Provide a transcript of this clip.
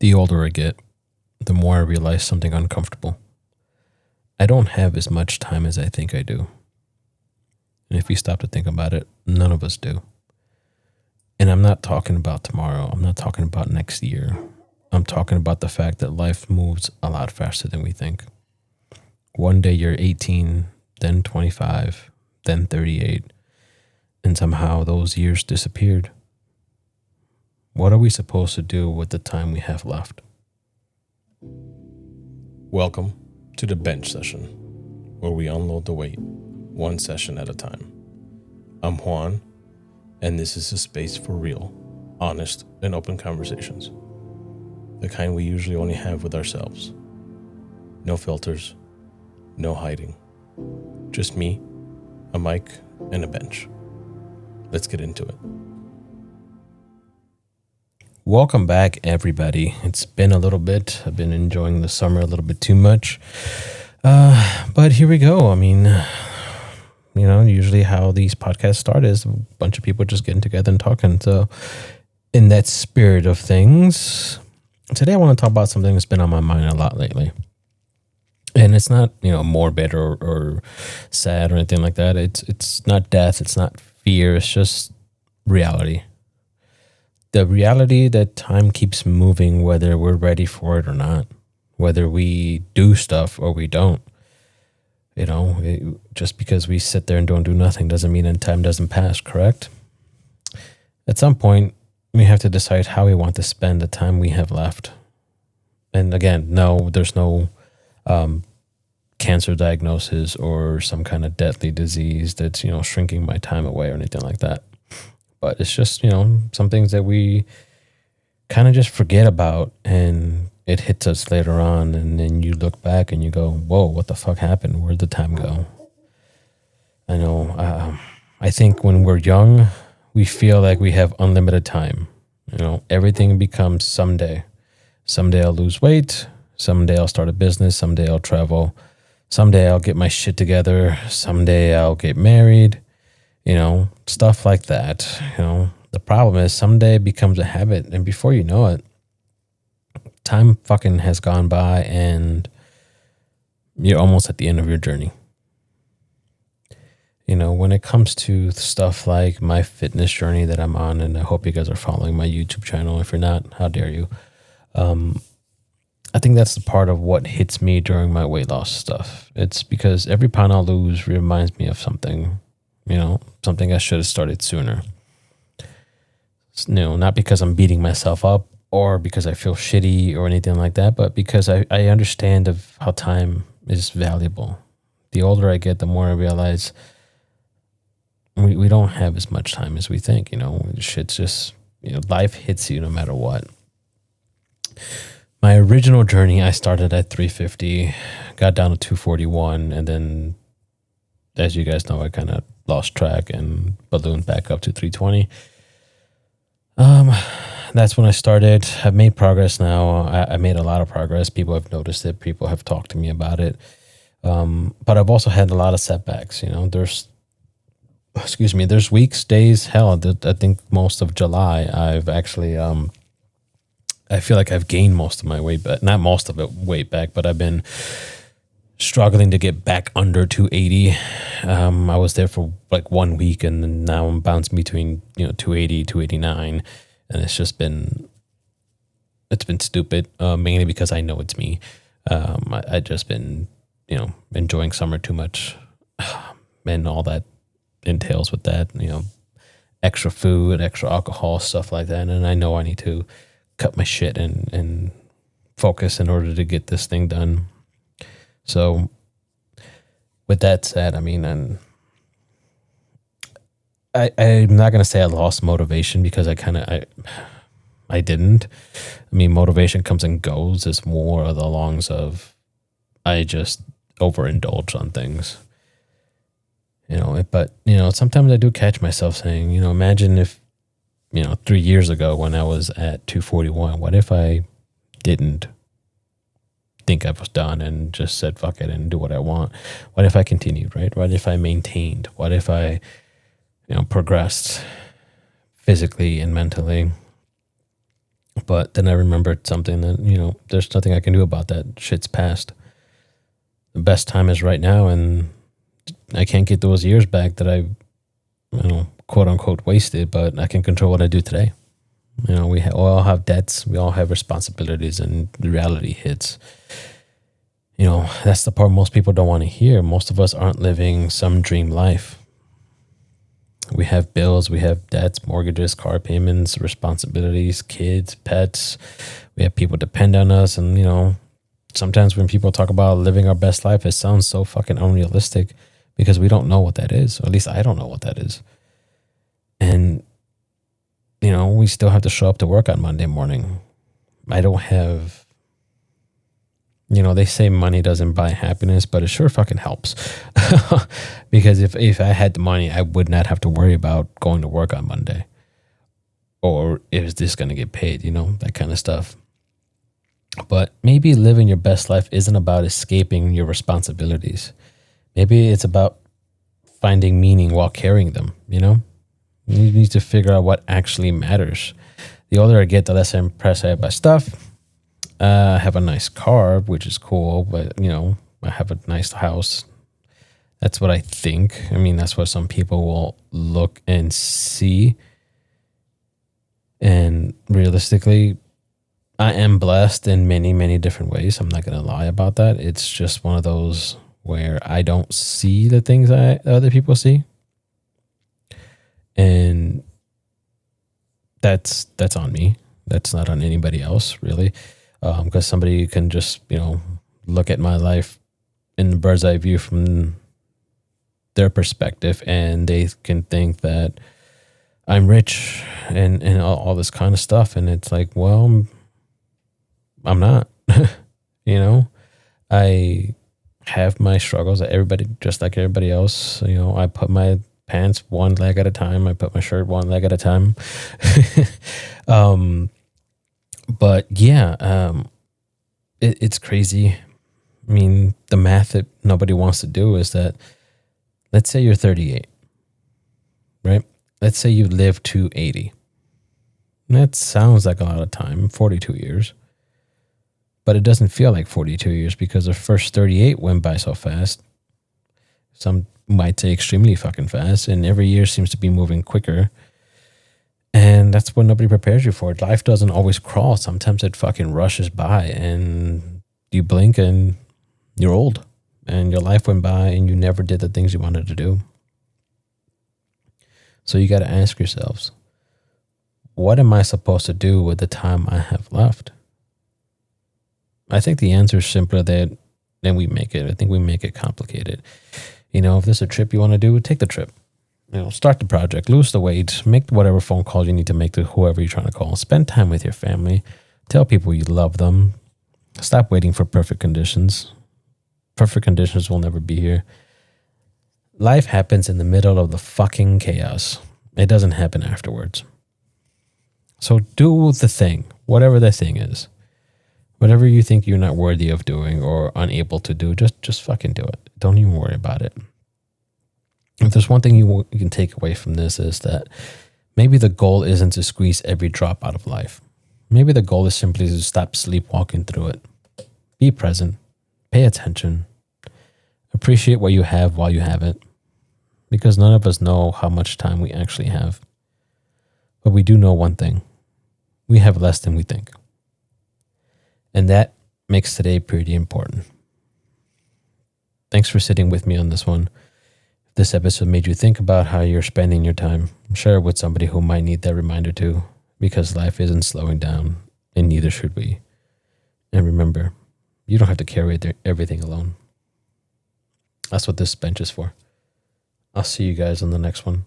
The older I get, the more I realize something uncomfortable. I don't have as much time as I think I do. And if you stop to think about it, none of us do. And I'm not talking about tomorrow. I'm not talking about next year. I'm talking about the fact that life moves a lot faster than we think. One day you're 18, then 25, then 38, and somehow those years disappeared. What are we supposed to do with the time we have left? Welcome to the bench session, where we unload the weight, one session at a time. I'm Juan, and this is a space for real, honest, and open conversations. The kind we usually only have with ourselves. No filters, no hiding. Just me, a mic, and a bench. Let's get into it. Welcome back, everybody. It's been a little bit. I've been enjoying the summer a little bit too much. But here we go. I mean, usually how these podcasts start is a bunch of people just getting together and talking. So in that spirit of things, today I want to talk about something that's been on my mind a lot lately. And it's not, morbid or sad or anything like that. It's not death. It's not fear. It's just reality. The reality that time keeps moving, whether we're ready for it or not, whether we do stuff or we don't. Just because we sit there and don't do nothing doesn't mean that time doesn't pass, correct? At some point, we have to decide how we want to spend the time we have left. And again, no, there's no cancer diagnosis or some kind of deadly disease that's, shrinking my time away or anything like that. But it's just, some things that we kind of just forget about and it hits us later on. And then you look back and you go, whoa, what the fuck happened? Where'd the time go? I know. I think when we're young, we feel like we have unlimited time. Everything becomes someday. Someday I'll lose weight. Someday I'll start a business. Someday I'll travel. Someday I'll get my shit together. Someday I'll get married. Stuff like that. The problem is someday it becomes a habit, and before you know it, time fucking has gone by and you're almost at the end of your journey. When it comes to stuff like my fitness journey that I'm on, and I hope you guys are following my YouTube channel. If you're not, how dare you? I think that's the part of what hits me during my weight loss stuff. It's because every pound I lose reminds me of something. Something I should have started sooner. Not because I'm beating myself up or because I feel shitty or anything like that, but because I understand of how time is valuable. The older I get, the more I realize we don't have as much time as we think. Shit's just, life hits you no matter what. My original journey, I started at 350, got down to 241, and then, as you guys know, I kind of lost track and ballooned back up to 320. That's when I started. I've made progress now. I made a lot of progress. People have noticed it. People have talked to me about it. But I've also had a lot of setbacks. There's weeks, days, hell, I think most of July, I've actually, I feel like I've gained most of my weight back. Not most of it weight back, but I've been struggling to get back under 280. I was there for like 1 week, and then now I'm bouncing between 280, 289, and it's been stupid. Mainly because I know it's me. I just been enjoying summer too much, and all that entails with that. Extra food, extra alcohol, stuff like that, and I know I need to cut my shit and focus in order to get this thing done. So, with that said, and I'm not gonna say I lost motivation because I didn't. Motivation comes and goes. It's more of the longs of I just overindulge on things. But sometimes I do catch myself saying, imagine if 3 years ago when I was at 241, what if I didn't think I was done and just said fuck it and do what I want? What if I continued, right? What if I maintained? What if I progressed physically and mentally? But then I remembered something that, there's nothing I can do about that. Shit's past. The best time is right now, and I can't get those years back that I quote unquote wasted, but I can control what I do today. We all have debts, we all have responsibilities, and the reality hits. That's the part most people don't want to hear. Most of us aren't living some dream life. We have bills, we have debts, mortgages, car payments, responsibilities, kids, pets. We have people depend on us. And, sometimes when people talk about living our best life, it sounds so fucking unrealistic because we don't know what that is. Or at least I don't know what that is. And, we still have to show up to work on Monday morning. I don't have, they say money doesn't buy happiness, but it sure fucking helps. Because if I had the money, I would not have to worry about going to work on Monday. Or is this going to get paid, that kind of stuff. But maybe living your best life isn't about escaping your responsibilities. Maybe it's about finding meaning while carrying them, You need to figure out what actually matters. The older I get, the less I'm impressed I have by stuff. I have a nice car, which is cool, but, I have a nice house. That's what I think. That's what some people will look and see. And realistically, I am blessed in many, many different ways. I'm not going to lie about that. It's just one of those where I don't see the things other people see. And that's on me. That's not on anybody else, really. Because somebody can just, look at my life in the bird's eye view from their perspective, and they can think that I'm rich and all this kind of stuff. And it's like, well, I'm not. I have my struggles. Just like everybody else. I put my pants one leg at a time. I put my shirt one leg at a time. But yeah, it's crazy. The math that nobody wants to do is that, let's say you're 38, right? Let's say you live to 80. That sounds like a lot of time, 42 years. But it doesn't feel like 42 years because the first 38 went by so fast. Some might say extremely fucking fast, and every year seems to be moving quicker. And that's what nobody prepares you for. Life doesn't always crawl. Sometimes it fucking rushes by, and you blink and you're old, and your life went by and you never did the things you wanted to do. So you got to ask yourselves, what am I supposed to do with the time I have left? I think the answer is simpler than we make it. I think we make it complicated. If there's a trip you want to do, take the trip. Start the project, lose the weight, make whatever phone calls you need to make to whoever you're trying to call. Spend time with your family. Tell people you love them. Stop waiting for perfect conditions. Perfect conditions will never be here. Life happens in the middle of the fucking chaos. It doesn't happen afterwards. So do the thing, whatever the thing is. Whatever you think you're not worthy of doing or unable to do, just fucking do it. Don't even worry about it. If there's one thing you can take away from this is that maybe the goal isn't to squeeze every drop out of life. Maybe the goal is simply to stop sleepwalking through it. Be present. Pay attention. Appreciate what you have while you have it. Because none of us know how much time we actually have. But we do know one thing. We have less than we think. And that makes today pretty important. Thanks for sitting with me on this one. If this episode made you think about how you're spending your time, share it with somebody who might need that reminder too, because life isn't slowing down, and neither should we. And remember, you don't have to carry everything alone. That's what this bench is for. I'll see you guys on the next one.